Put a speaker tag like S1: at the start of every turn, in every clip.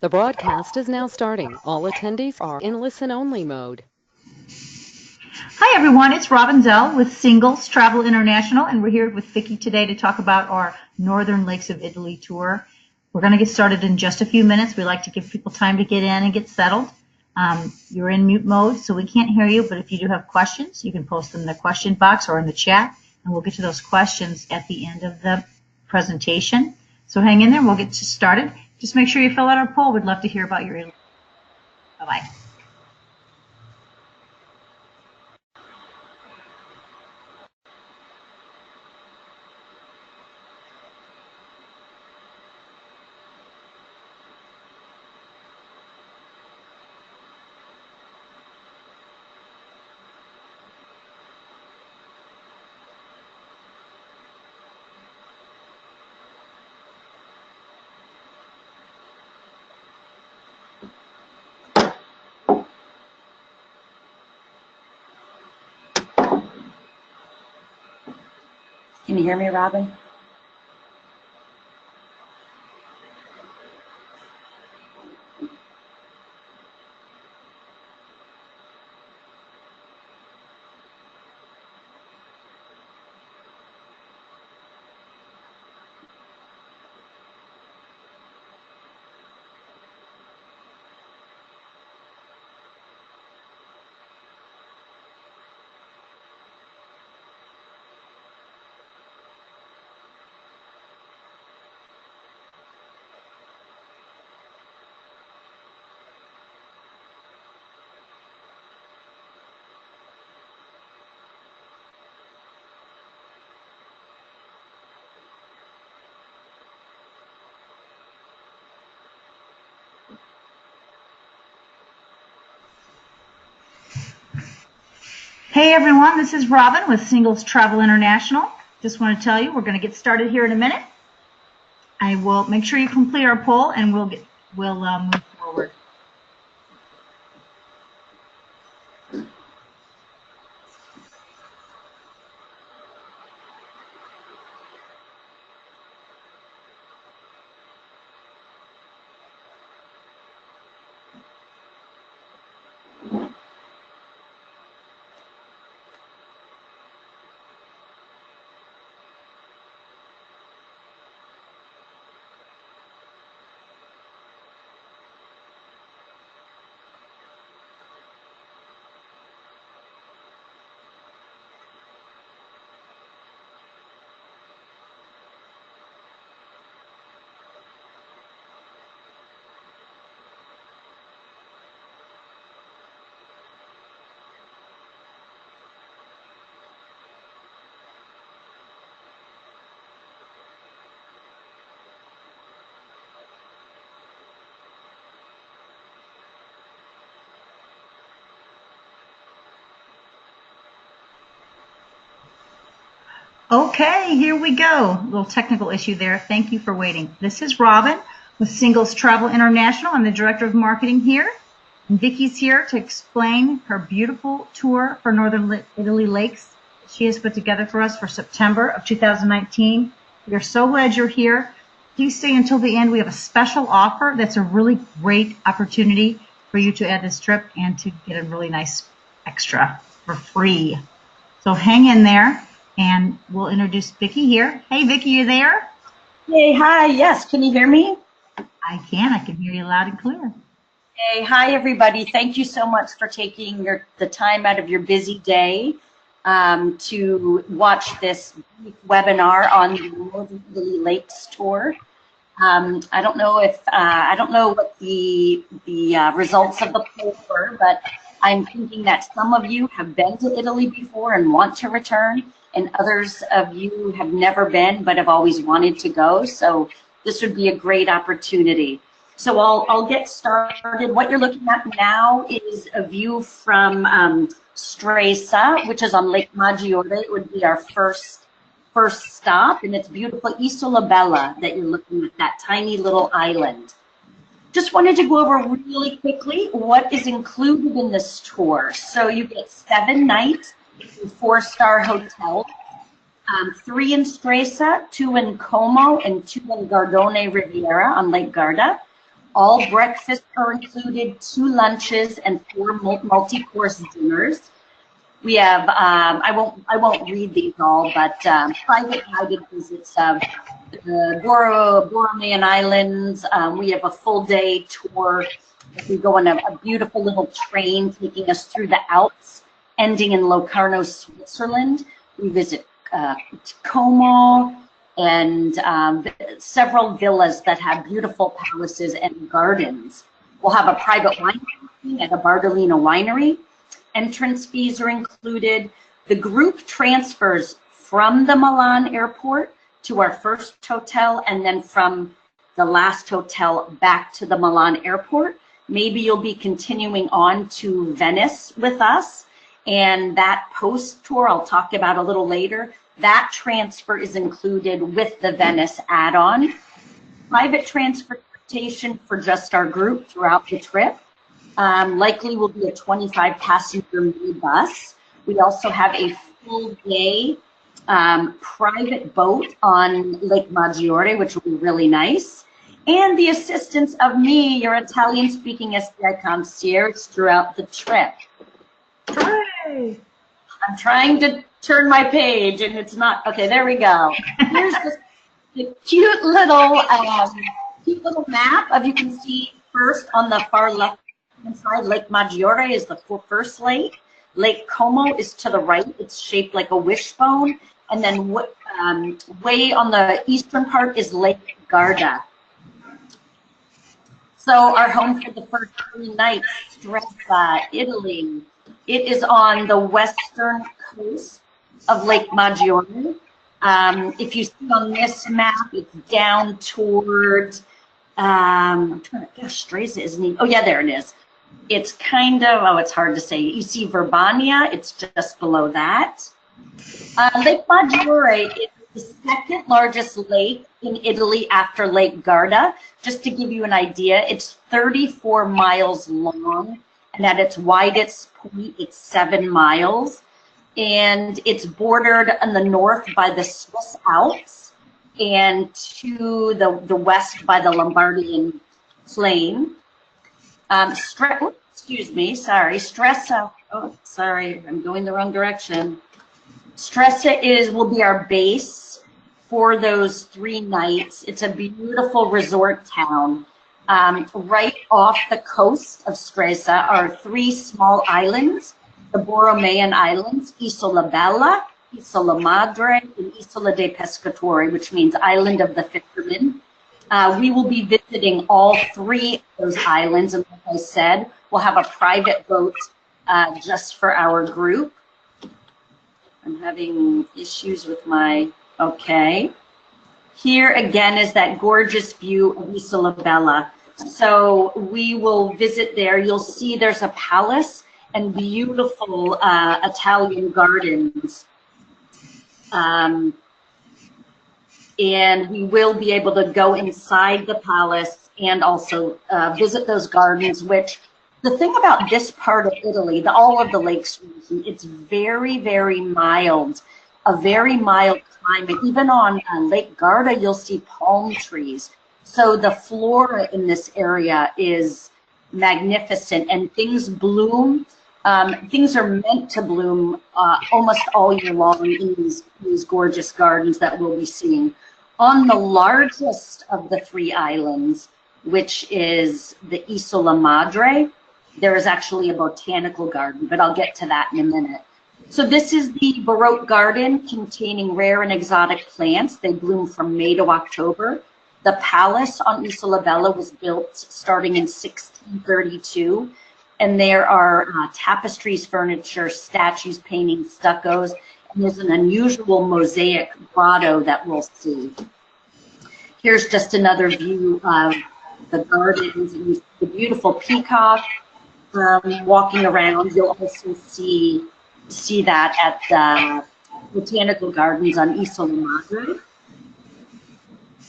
S1: The broadcast is now starting. All attendees are in listen-only mode.
S2: Hi everyone, it's Robin Zell with Singles Travel International, and we're here with Vicki today to talk about our Northern Lakes of Italy tour. We're going to get started in just a few minutes. We like to give people time to get in and get settled. You're in mute mode, so we can't hear you, but if you do have questions, you can post them in the question box or in the chat, and we'll get to those questions at the end of the presentation. So hang in there, we'll get started. Just make sure you fill out our poll. We'd love to hear about your Italy. Bye-bye.
S3: Can you hear me, Robin?
S2: Hey everyone, this is Robin with Singles Travel International. Just want to tell you we're going to get started here in a minute. I will make sure you complete our poll and we'll move forward. Okay, here we go. A little technical issue there. Thank you for waiting. This is Robin with Singles Travel International. I'm the Director of Marketing here. And Vicki's here to explain her beautiful tour for Northern Italy Lakes she has put together for us for September of 2019. We are so glad you're here. Please stay until the end. We have a special offer that's a really great opportunity for you to add this trip and to get a really nice extra for free. So hang in there. And we'll introduce Vicki here. Hey, Vicki, you there?
S3: Hey, hi, yes, can you hear me?
S2: I can hear you loud and clear.
S3: Hey, hi, everybody. Thank you so much for taking the time out of your busy day to watch this webinar on the Northern Italy Lakes tour. I don't know what the results of the poll were, but I'm thinking that some of you have been to Italy before and want to return, and others of you have never been but have always wanted to go. So this would be a great opportunity. So I'll get started. What you're looking at now is a view from Stresa, which is on Lake Maggiore. It would be our first stop, and it's beautiful Isola Bella that you're looking at, that tiny little island. Just wanted to go over really quickly what is included in this tour. So you get 7 nights in 4-star hotels, 3 in Stresa, 2 in Como, and 2 in Gardone Riviera on Lake Garda. All breakfasts are included, 2 lunches, and 4 multi-course dinners. We have, I won't read these all, but private guided visits of the Borromean Islands. We have a full day tour. We go on a beautiful little train taking us through the Alps, ending in Locarno, Switzerland. We visit Como and several villas that have beautiful palaces and gardens. We'll have a private wine tasting at a Bardolino winery. Entrance fees are included. The group transfers from the Milan airport to our first hotel, and then from the last hotel back to the Milan airport. Maybe you'll be continuing on to Venice with us, and that post tour I'll talk about a little later. That transfer is included with the Venice add-on. Private transportation for just our group throughout the trip. Likely will be a 25-passenger minibus. We also have a full day private boat on Lake Maggiore, which will be really nice. And the assistance of me, your Italian-speaking SBI concierge throughout the trip.
S2: Hooray!
S3: I'm trying to turn my page and it's not, okay, there we go. Here's the cute little map of, you can see first on the far left inside, Lake Maggiore is the first lake. Lake Como is to the right. It's shaped like a wishbone. And then way on the eastern part is Lake Garda. So our home for the first 3 nights, Stresa, Italy. It is on the western coast of Lake Maggiore. If you see on this map, it's down toward, I'm trying to, gosh, Stresa isn't even, oh yeah, there it is. It's kind of, oh, it's hard to say. You see Verbania, it's just below that. Lake Maggiore is the second largest lake in Italy after Lake Garda. Just to give you an idea, it's 34 miles long, and at its widest point, it's 7 miles. And it's bordered on the north by the Swiss Alps and to the west by the Lombardian plain. Excuse me, sorry, Stresa, oh, sorry, I'm going the wrong direction. Stresa will be our base for those 3 nights. It's a beautiful resort town. Right off the coast of Stresa are 3 small islands, the Borromean Islands, Isola Bella, Isola Madre, and Isola dei Pescatori, which means Island of the Fishermen. We will be visiting all 3 of those islands, and like I said, we'll have a private boat just for our group. I'm having issues with my, okay. Here again is that gorgeous view of Isola Bella. So we will visit there. You'll see there's a palace and beautiful Italian gardens. And we will be able to go inside the palace and also visit those gardens, which the thing about this part of Italy, all of the lakes region, it's very, very mild, a very mild climate. Even on Lake Garda, you'll see palm trees. So the flora in this area is magnificent, and things bloom. Things are meant to bloom almost all year long in these gorgeous gardens that we'll be seeing. On the largest of the 3 islands, which is the Isola Madre, there is actually a botanical garden, but I'll get to that in a minute. So this is the Baroque garden containing rare and exotic plants. They bloom from May to October. The palace on Isola Bella was built starting in 1632. And there are tapestries, furniture, statues, paintings, stuccos, and there's an unusual mosaic grotto that we'll see. Here's just another view of the gardens, and you see the beautiful peacock walking around. You'll also see that at the botanical gardens on Isola Madre.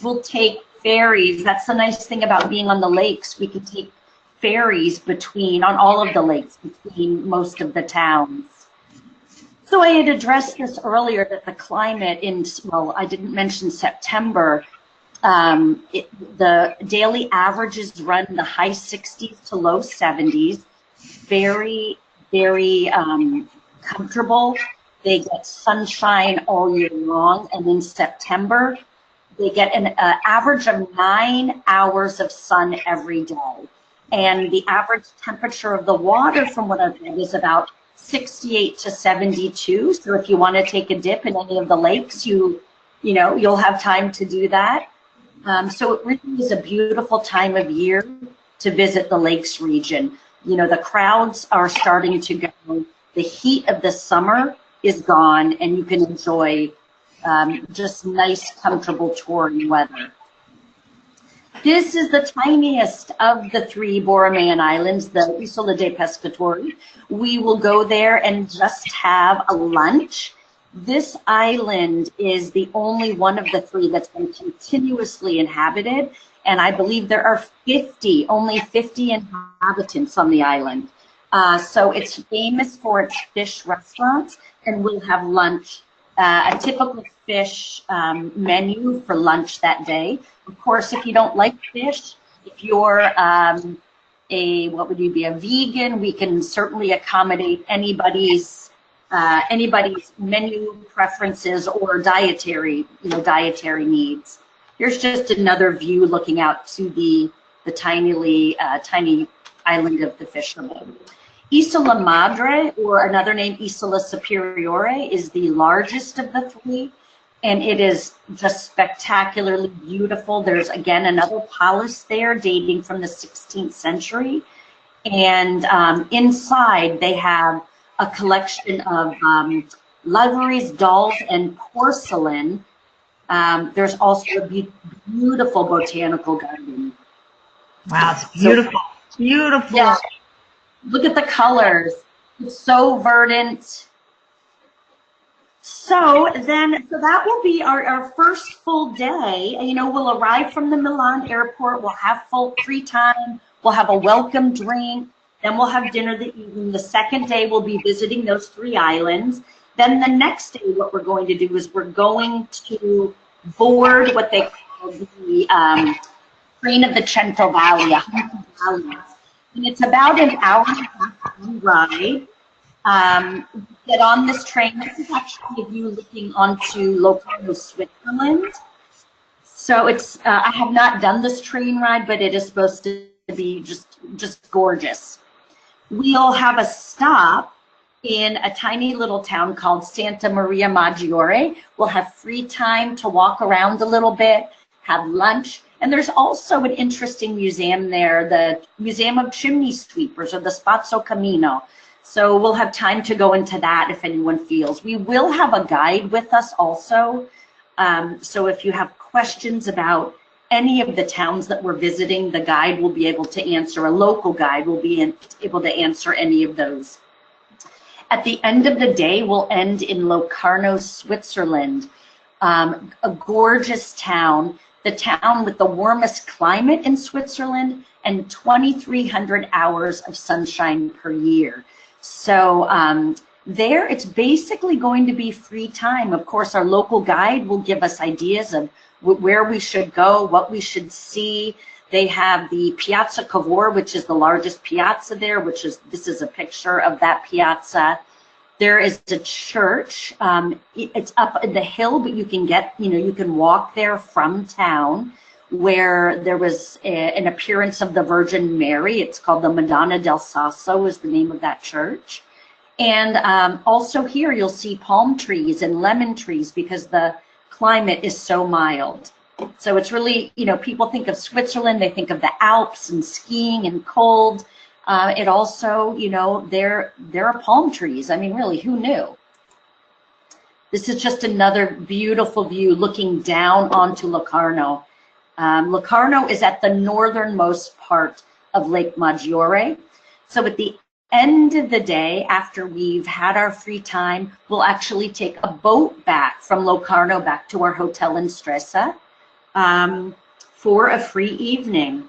S3: We'll take ferries. That's the nice thing about being on the lakes. We can take ferries on all of the lakes between most of the towns. So I had addressed this earlier, that the climate well, I didn't mention September. The daily averages run in the high 60s to low 70s. Very, very comfortable. They get sunshine all year long, and in September, they get an average of 9 hours of sun every day. And the average temperature of the water, from what I've read, is about 68 to 72. So if you want to take a dip in any of the lakes, you'll have time to do that. So it really is a beautiful time of year to visit the lakes region. The crowds are starting to go. The heat of the summer is gone, and you can enjoy just nice, comfortable touring weather. This is the tiniest of the 3 Borromean Islands, the Isola dei Pescatori. We will go there and just have a lunch. This island is the only one of the 3 that's been continuously inhabited, and I believe there are only 50 inhabitants on the island. So it's famous for its fish restaurants, and we'll have lunch, a typical fish menu for lunch that day. Of course, if you don't like fish, if you're what would you be, a vegan, we can certainly accommodate anybody's menu preferences or dietary needs. Here's just another view looking out to the tiny island of the fishermen. Isola Madre, or another name, Isola Superiore, is the largest of the 3, and it is just spectacularly beautiful. There's, again, another palace there dating from the 16th century, and inside they have a collection of liveries, dolls, and porcelain. There's also a beautiful botanical garden.
S2: Wow, it's beautiful. So, beautiful.
S3: Yeah. Look at the colors. It's so verdant. So that will be our first full day. We'll arrive from the Milan airport. We'll have full free time. We'll have a welcome drink. Then we'll have dinner the evening. The second day, we'll be visiting those 3 islands. Then the next day, what we're going to do is we're going to board what they call the train of the Centovalia. And it's about an hour and a half ride. Get on this train. This is actually a view looking onto Locarno, Switzerland. So it's I have not done this train ride, but it is supposed to be just gorgeous. We'll have a stop in a tiny little town called Santa Maria Maggiore. We'll have free time to walk around a little bit, have lunch. And there's also an interesting museum there, the Museum of Chimney Sweepers, or the Spazio Camino. So we'll have time to go into that if anyone feels. We will have a guide with us also. So if you have questions about any of the towns that we're visiting, the guide will be able to answer. A local guide will be able to answer any of those. At the end of the day, we'll end in Locarno, Switzerland, a gorgeous town. The town with the warmest climate in Switzerland and 2,300 hours of sunshine per year. So there, it's basically going to be free time. Of course, our local guide will give us ideas of where we should go, what we should see. They have the Piazza Cavour, which is the largest piazza there, this is a picture of that piazza. There is a church. It's up in the hill, but you can walk there from town, where there was an appearance of the Virgin Mary. It's called the Madonna del Sasso is the name of that church. And also here you'll see palm trees and lemon trees because the climate is so mild. So it's really, people think of Switzerland, they think of the Alps and skiing and cold. It also, there are palm trees. I mean, really, who knew? This is just another beautiful view looking down onto Locarno. Locarno is at the northernmost part of Lake Maggiore. So at the end of the day, after we've had our free time, we'll actually take a boat back from Locarno back to our hotel in Stresa for a free evening.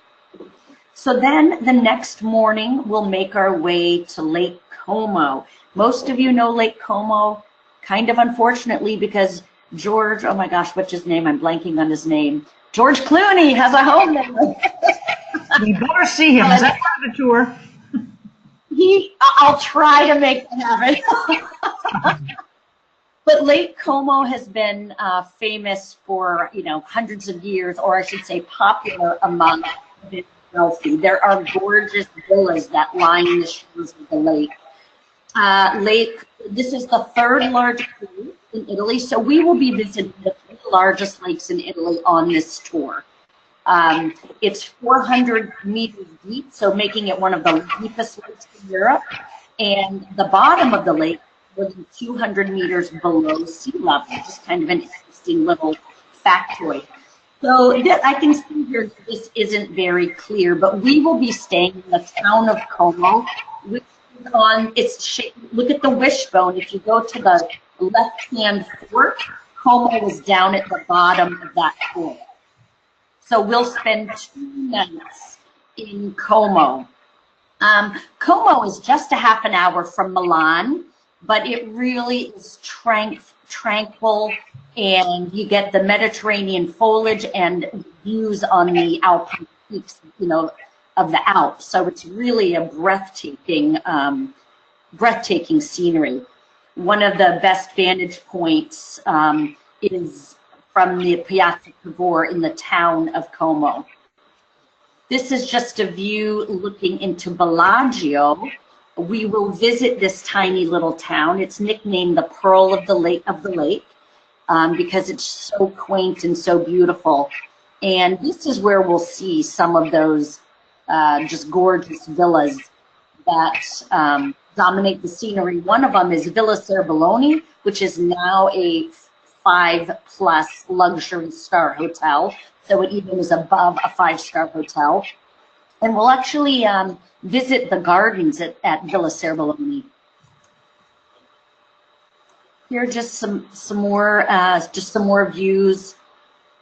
S3: So then the next morning, we'll make our way to Lake Como. Most of you know Lake Como, kind of unfortunately, because George, oh my gosh, what's his name? I'm blanking on his name. George Clooney has a home there.
S2: You better see him. Is that part of the tour?
S3: I'll try to make it happen. But Lake Como has been famous for, hundreds of years, or I should say popular among the wealthy. There are gorgeous villas that line the shores of the lake. This is the third largest lake in Italy, so we will be visiting the three largest lakes in Italy on this tour. It's 400 meters deep, so making it one of the deepest lakes in Europe, and the bottom of the lake more than 200 meters below sea level. Just kind of an interesting little factoid. So I can see here this isn't very clear, but we will be staying in the town of Como, which is on its shape. Look at the wishbone. If you go to the left-hand fork, Como is down at the bottom of that fork. So we'll spend 2 nights in Como. Como is just a half an hour from Milan, but it really is tranquil, and you get the Mediterranean foliage and views on the Alpine peaks, of the Alps. So it's really a breathtaking scenery. One of the best vantage points is from the Piazza Cavour in the town of Como. This is just a view looking into Bellagio. We will visit this tiny little town. It's nicknamed the Pearl of the Lake, because it's so quaint and so beautiful. And this is where we'll see some of those just gorgeous villas that dominate the scenery. One of them is Villa Serbelloni, which is now a 5+ luxury star hotel. So it even is above a 5-star hotel. And we'll actually visit the gardens at Villa Serbelloni. Here are just some more views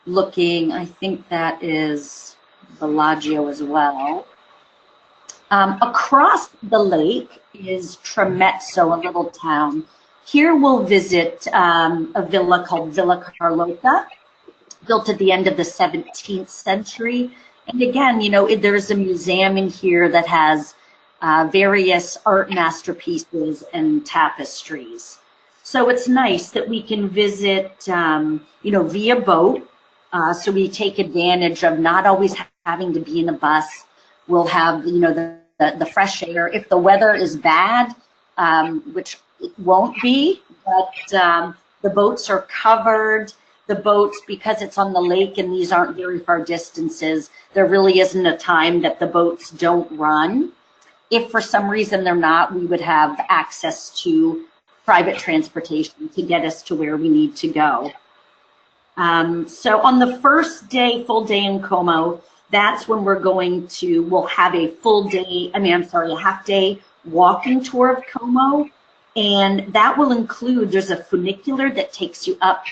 S3: looking. I think that is Bellagio as well. Across the lake is Tremezzo, a little town. Here we'll visit a villa called Villa Carlotta, built at the end of the 17th century. And again, there's a museum in here that has various art masterpieces and tapestries. So it's nice that we can visit, via boat. So we take advantage of not always having to be in a bus. We'll have, the fresh air. If the weather is bad, which it won't be, but the boats are covered. The boats, because it's on the lake and these aren't very far distances, there really isn't a time that the boats don't run. If for some reason they're not, we would have access to private transportation to get us to where we need to go. So on the first day, full day in Como, that's when we'll have a a half day walking tour of Como. And that will include, there's a funicular that takes you up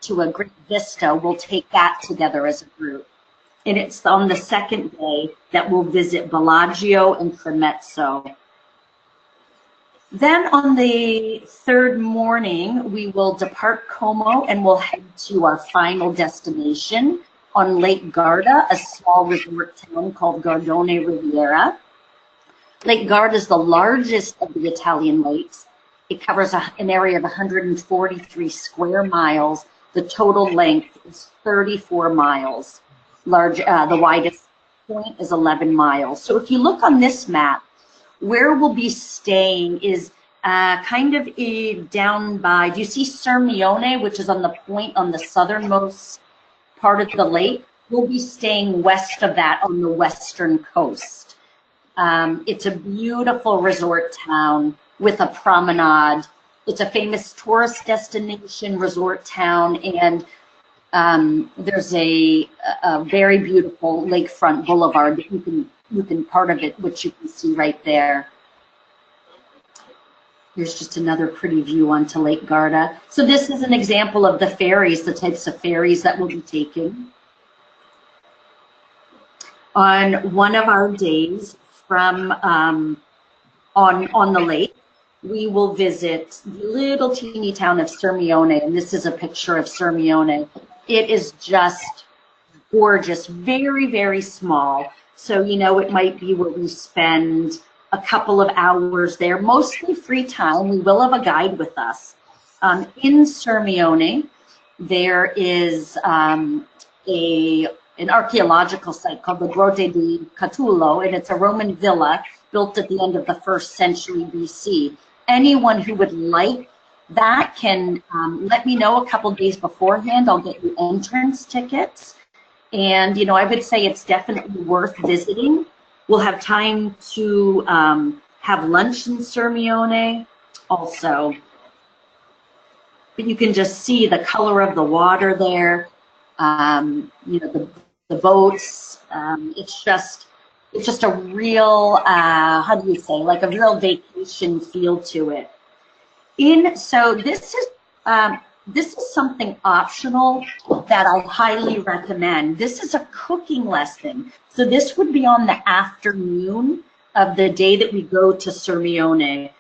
S3: to a great vista. We'll take that together as a group. And it's on the second day that we'll visit Bellagio and Tremezzo. Then on the third morning, we will depart Como and we'll head to our final destination on Lake Garda, a small resort town called Gardone Riviera. Lake Garda is the largest of the Italian lakes. It covers an area of 143 square miles. The total length is 34 miles. The widest point is 11 miles. So if you look on this map, where we'll be staying is kind of down by, do you see Sirmione, which is on the point on the southernmost part of the lake? We'll be staying west of that on the western coast. It's a beautiful resort town with a promenade. It's a famous tourist destination resort town, and there's a very beautiful lakefront boulevard that you can part of it, which you can see right there. Here's just another pretty view onto Lake Garda. So this is an example of the ferries, the types of ferries that we'll be taking. On one of our days from on the lake, we will visit the little teeny town of Sirmione, and this is a picture of Sirmione. It is just gorgeous, very, very small. So, you know, it might be where we spend a couple of hours there, mostly free time. We will have a guide with us. In Sirmione, there is an archaeological site called the Grotte di Catullo, and it's a Roman villa built at the end of the 1st century BC. Anyone who would like that can let me know a couple days beforehand. I'll get you entrance tickets. And, you know, I would say it's definitely worth visiting. We'll have time to have lunch in Sirmione also. But you can just see the color of the water there. You know, the boats. It's just a real, how do you say, like a real vacation feel to it. So this is something optional that I highly recommend. This is a cooking lesson. So this would be on the afternoon of the day that we go to Sirmione.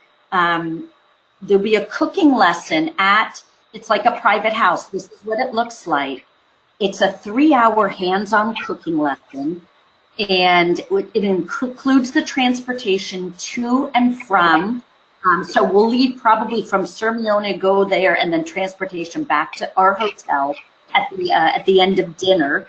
S3: There'll be a cooking lesson it's like a private house. This is what it looks like. It's a 3-hour hands-on cooking lesson, and it includes the transportation to and from. So we'll leave probably from Sirmione, go there, and then transportation back to our hotel at the end of dinner.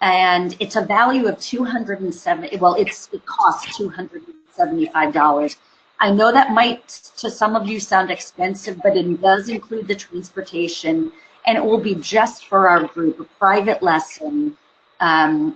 S3: And it's a value of $270. Well, it costs $275. I know that might, to some of you, sound expensive, but it does include the transportation, and it will be just for our group, a private lesson. And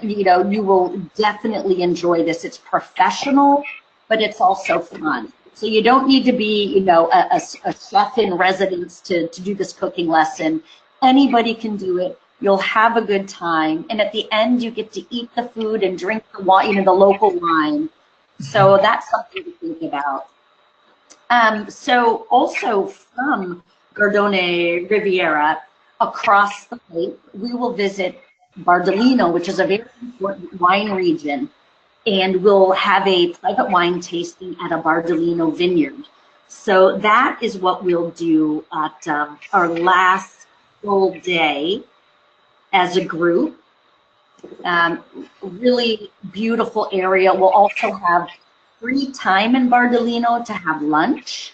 S3: you know, you will definitely enjoy this. It's professional, but it's also fun. So you don't need to be, you know, a chef in residence to do this cooking lesson. Anybody can do it. You'll have a good time, and at the end, you get to eat the food and drink the wine, you know, the local wine. So that's something to think about. So also from Gardone Riviera, across the lake, we will visit Bardolino, which is a very important wine region, and we'll have a private wine tasting at a Bardolino vineyard. So that is what we'll do at our last full day as a group. Really beautiful area. We'll also have free time in Bardolino to have lunch.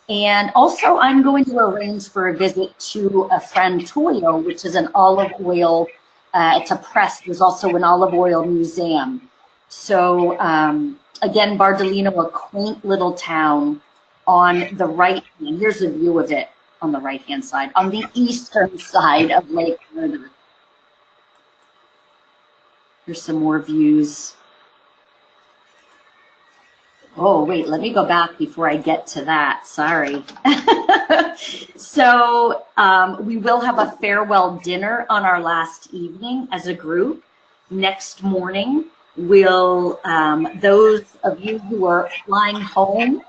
S3: And also I'm going to arrange for a visit to a Frantoio, which is an olive oil, it's a press. There's also an olive oil museum. So again, Bardolino, a quaint little town on the right hand. Here's a view of it on the right hand side, on the eastern side of Lake Garda. Here's some more views. Oh, wait, let me go back before I get to that. Sorry. So we will have a farewell dinner on our last evening as a group. Next morning, we'll, those of you who are flying home,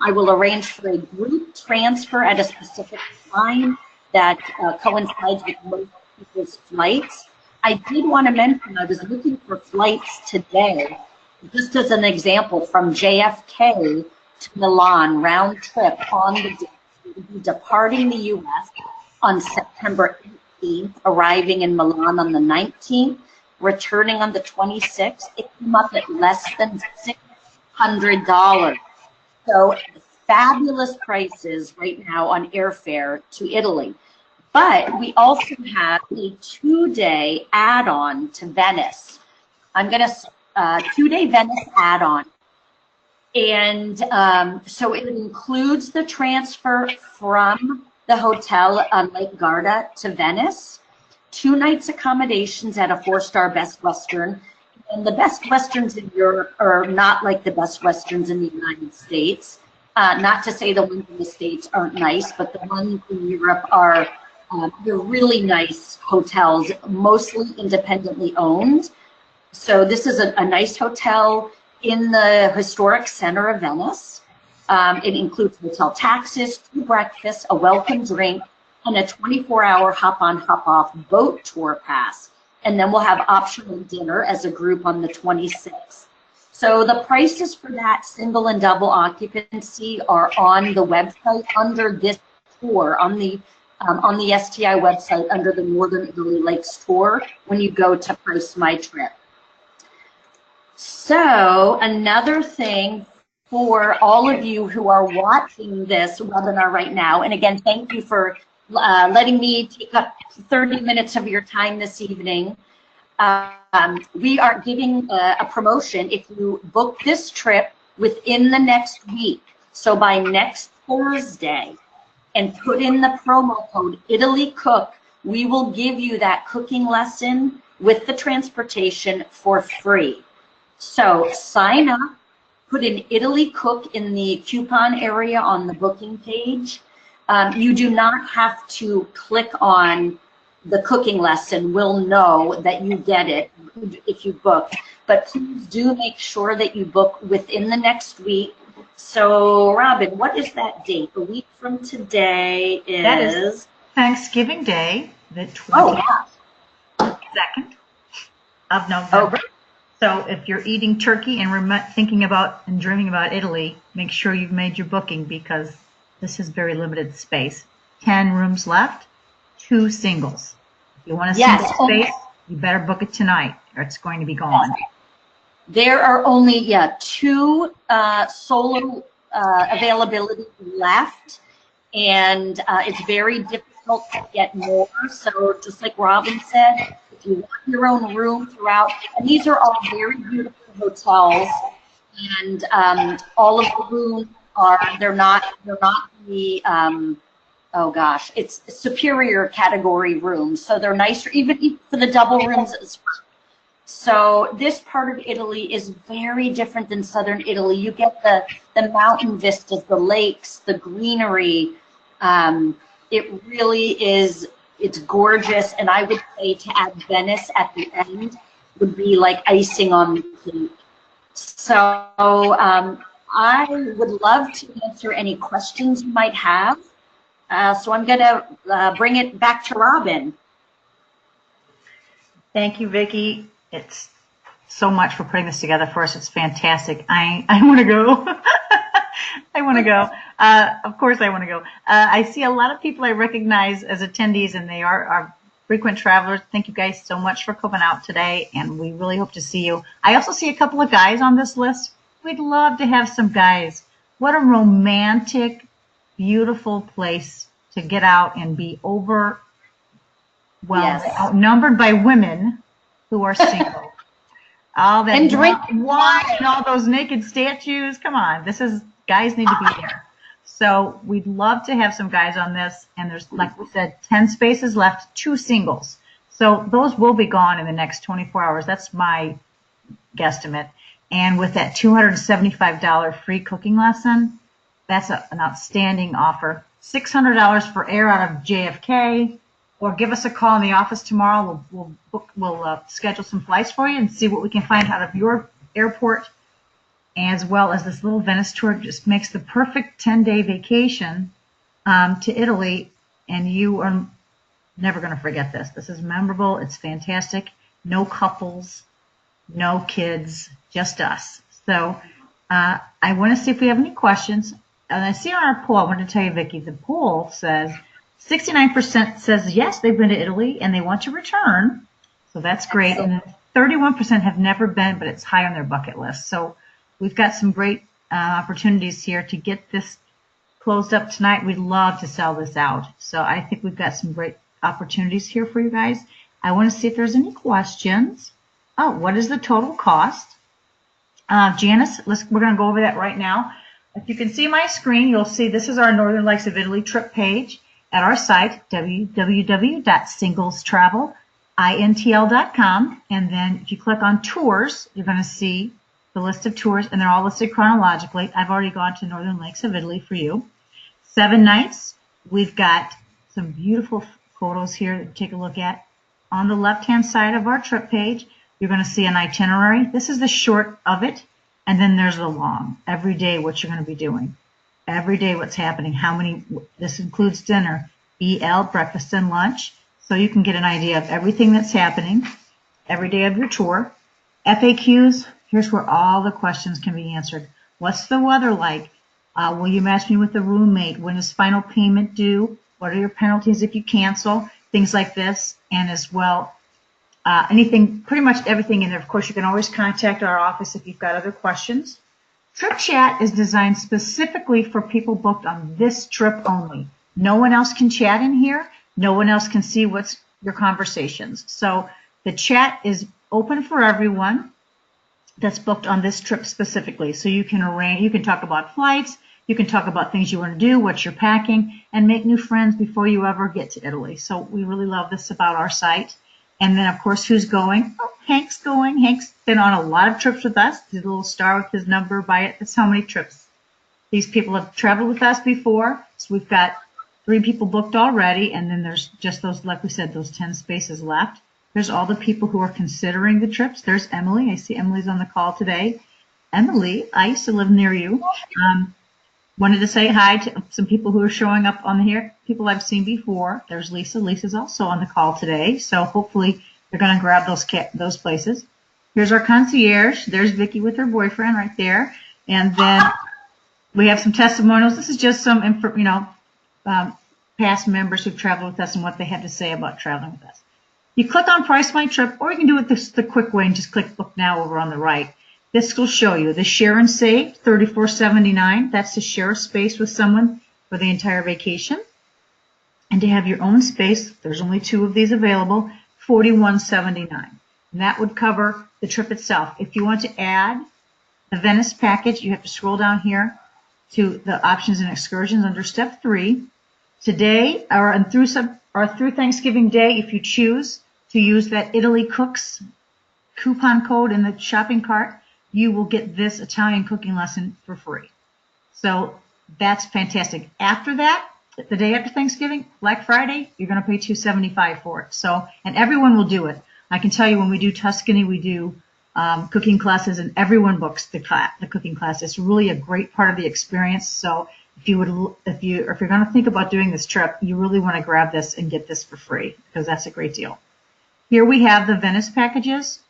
S3: I will arrange for a group transfer at a specific time that coincides with most people's flights. I did want to mention, I was looking for flights today, just as an example, from JFK to Milan, round trip on the day. We'll be departing the U.S. on September 18th, arriving in Milan on the 19th, returning on the 26th. It came up at less than $600. So fabulous prices right now on airfare to Italy. But we also have a 2-day add-on to Venice. I'm going to 2-day Venice add-on. And so it includes the transfer from the hotel on Lake Garda to Venice, 2 nights accommodations at a 4-star Best Western. And the Best Westerns in Europe are not like the Best Westerns in the United States. Not to say the ones in the States aren't nice, but the ones in Europe are they're really nice hotels, mostly independently owned. So this is a nice hotel in the historic center of Venice. It includes hotel taxes, 2 breakfasts, a welcome drink, and a 24-hour hop-on, hop-off boat tour pass. And then we'll have optional dinner as a group on the 26th. So the prices for that single and double occupancy are on the website under this tour, on the on the STI website under the Northern Italy Lakes Tour when you go to Price My Trip. So another thing for all of you who are watching this webinar right now, and again, thank you for letting me take up 30 minutes of your time this evening. We are giving a promotion if you book this trip within the next week. So by next Thursday, and put in the promo code Italy Cook, we will give you that cooking lesson with the transportation for free. So sign up, put in Italy Cook in the coupon area on the booking page. You do not have to click on the cooking lesson. We'll know that you get it if you book. But please do make sure that you book within the next week. So, Robin, what is that date? A week from today is...
S2: That is Thanksgiving Day, the 22nd of November.
S3: Oh.
S2: So if you're eating turkey and thinking about and dreaming about Italy, make sure you've made your booking because this is very limited space. 10 rooms left, 2 singles. If you want a single space, you better book it tonight or it's going to be gone.
S3: There are only, 2 solo availability left, and it's very difficult to get more. So just like Robin said, if you want your own room throughout, and these are all very beautiful hotels, and all of the rooms they're not the oh gosh, it's superior category rooms, so they're nicer even for the double rooms as well. So this part of Italy is very different than southern Italy. You get the mountain vistas, the lakes, the greenery. It really is, it's gorgeous. And I would say to add Venice at the end would be like icing on the cake. So I would love to answer any questions you might have. So I'm gonna bring it back to Robin.
S2: Thank you, Vicki. It's so much for putting this together for us. It's fantastic. I want to go. I want to go. Of course I want to go. I see a lot of people I recognize as attendees, and they are our frequent travelers. Thank you guys so much for coming out today, and we really hope to see you. I also see a couple of guys on this list. We'd love to have some guys. What a romantic, beautiful place to get out and be outnumbered by women who are single. All that
S3: and drink
S2: wine and all those naked statues. Come on, guys need to be there. So we'd love to have some guys on this. And there's, like we said, 10 spaces left, 2 singles. So those will be gone in the next 24 hours. That's my guesstimate. And with that $275 free cooking lesson, that's an outstanding offer. $600 for air out of JFK. Or give us a call in the office tomorrow. We'll schedule some flights for you and see what we can find out of your airport, as well as this little Venice tour. Just makes the perfect 10-day vacation to Italy, and you are never going to forget this. This is memorable. It's fantastic. No couples, no kids, just us. So I want to see if we have any questions. And I see on our poll, I want to tell you, Vicki, the poll says 69% says yes, they've been to Italy and they want to return. So that's great. And 31% have never been, but it's high on their bucket list. So we've got some great opportunities here to get this closed up tonight. We'd love to sell this out. So I think we've got some great opportunities here for you guys. I want to see if there's any questions. Oh, what is the total cost? Janice, we're going to go over that right now. If you can see my screen, you'll see this is our Northern Lakes of Italy trip page at our site, www.singlestravelintl.com. And then if you click on tours, you're going to see the list of tours, and they're all listed chronologically. I've already gone to Northern Lakes of Italy for you. 7 nights. We've got some beautiful photos here to take a look at. On the left-hand side of our trip page, you're going to see an itinerary. This is the short of it, and then there's the long. Every day what you're going to be doing. Every day what's happening, this includes dinner, BL, breakfast and lunch, so you can get an idea of everything that's happening every day of your tour. FAQs, here's where all the questions can be answered. What's the weather like? Will you match me with a roommate? When is final payment due? what are your penalties if you cancel, things like this, and as well, anything, pretty much everything in there. Of course, you can always contact our office if you've got other questions. Trip Chat is designed specifically for people booked on this trip only. No one else can chat in here. No one else can see what's your conversations. So the chat is open for everyone that's booked on this trip specifically. So you can arrange, you can talk about flights, you can talk about things you want to do, what you're packing, and make new friends before you ever get to Italy. So we really love this about our site. And then, of course, who's going? Oh, Hank's going. Hank's been on a lot of trips with us. There's a little star with his number by it. That's how many trips. These people have traveled with us before. So we've got 3 people booked already. And then there's just those, like we said, those 10 spaces left. There's all the people who are considering the trips. There's Emily. I see Emily's on the call today. Emily, I used to live near you. Wanted to say hi to some people who are showing up on here, people I've seen before. There's Lisa. Lisa's also on the call today, so hopefully they're going to grab those places. Here's our concierge. There's Vicki with her boyfriend right there, and then we have some testimonials. This is just some, past members who've traveled with us and what they have to say about traveling with us. You click on Price My Trip, or you can do it the quick way and just click Book Now over on the right. This will show you the Share and Save, $34.79. That's to share a space with someone for the entire vacation. And to have your own space, there's only 2 of these available, $41.79. And that would cover the trip itself. If you want to add the Venice package, you have to scroll down here to the options and excursions under step 3. Today, or through Thanksgiving Day, if you choose to use that Italy Cooks coupon code in the shopping cart, you will get this Italian cooking lesson for free. So that's fantastic. After that, the day after Thanksgiving, Black Friday, you're going to pay $275 for it. So, and everyone will do it. I can tell you when we do Tuscany, we do cooking classes, and everyone books the cooking class. It's really a great part of the experience. So if you're going to think about doing this trip, you really want to grab this and get this for free because that's a great deal. Here we have the Venice packages.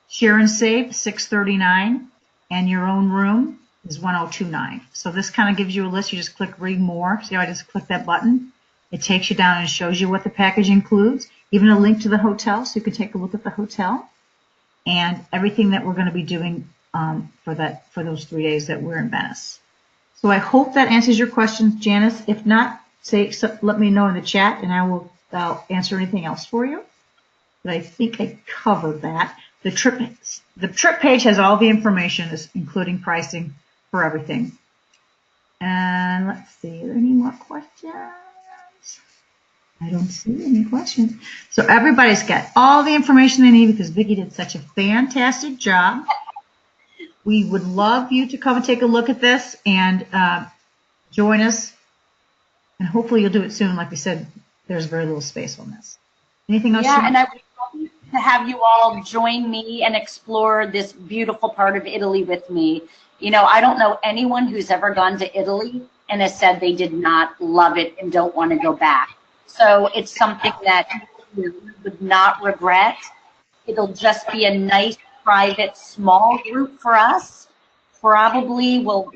S2: Share and Save, $639, and your own room is $1,029. So this kind of gives you a list. You just click Read More. See how I just click that button? It takes you down and shows you what the package includes, even a link to the hotel, so you can take a look at the hotel, and everything that we're going to be doing for those 3 days that we're in Venice. So I hope that answers your questions, Janice. If not, let me know in the chat, and I'll answer anything else for you. But I think I covered that. The trip page has all the information, including pricing for everything. And let's see, are there any more questions? I don't see any questions. So everybody's got all the information they need because Vicki did such a fantastic job. We would love you to come and take a look at this and join us. And hopefully you'll do it soon. Like we said, there's very little space on this. Anything else?
S3: Yeah, and I would love to have you all join me and explore this beautiful part of Italy with me. You know, I don't know anyone who's ever gone to Italy and has said they did not love it and don't want to go back. So it's something that you would not regret. It'll just be a nice, private, small group for us. Probably will,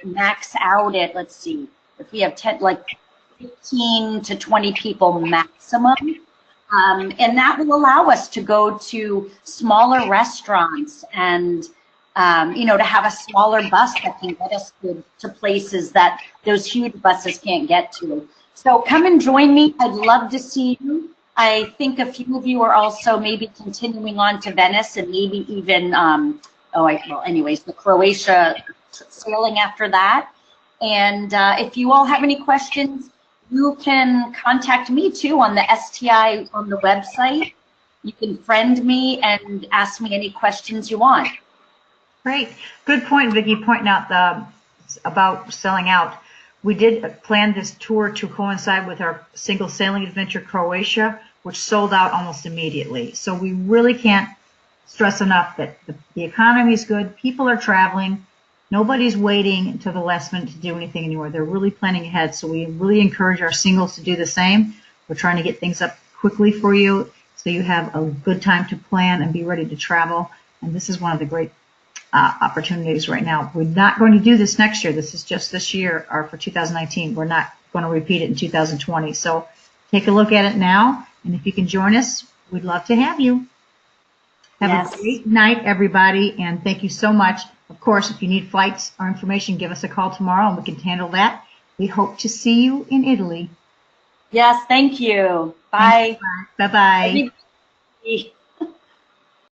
S3: max out at, let's see, if we have 15 to 20 people maximum. And that will allow us to go to smaller restaurants and, to have a smaller bus that can get us to places that those huge buses can't get to. So come and join me. I'd love to see you. I think a few of you are also maybe continuing on to Venice and maybe even, the Croatia sailing after that. And if you all have any questions, you can contact me too on the STI on the website. You can friend me and ask me any questions you want.
S2: Great. Good point, Vicki, pointing out about selling out. We did plan this tour to coincide with our single sailing adventure Croatia, which sold out almost immediately. So we really can't stress enough that the economy is good. People are traveling. Nobody's waiting until the last minute to do anything anymore. They're really planning ahead. So we really encourage our singles to do the same. We're trying to get things up quickly for you so you have a good time to plan and be ready to travel. And this is one of the great opportunities right now. We're not going to do this next year. This is just this year, or for 2019. We're not going to repeat it in 2020. So take a look at it now, and if you can join us, we'd love to have you. Have
S3: Yes.
S2: a great night, everybody, and thank you so much. Of course, if you need flights or information, give us a call tomorrow, and we can handle that. We hope to see you in Italy.
S3: Yes, thank you. Bye.
S2: Bye-bye.
S3: Everybody.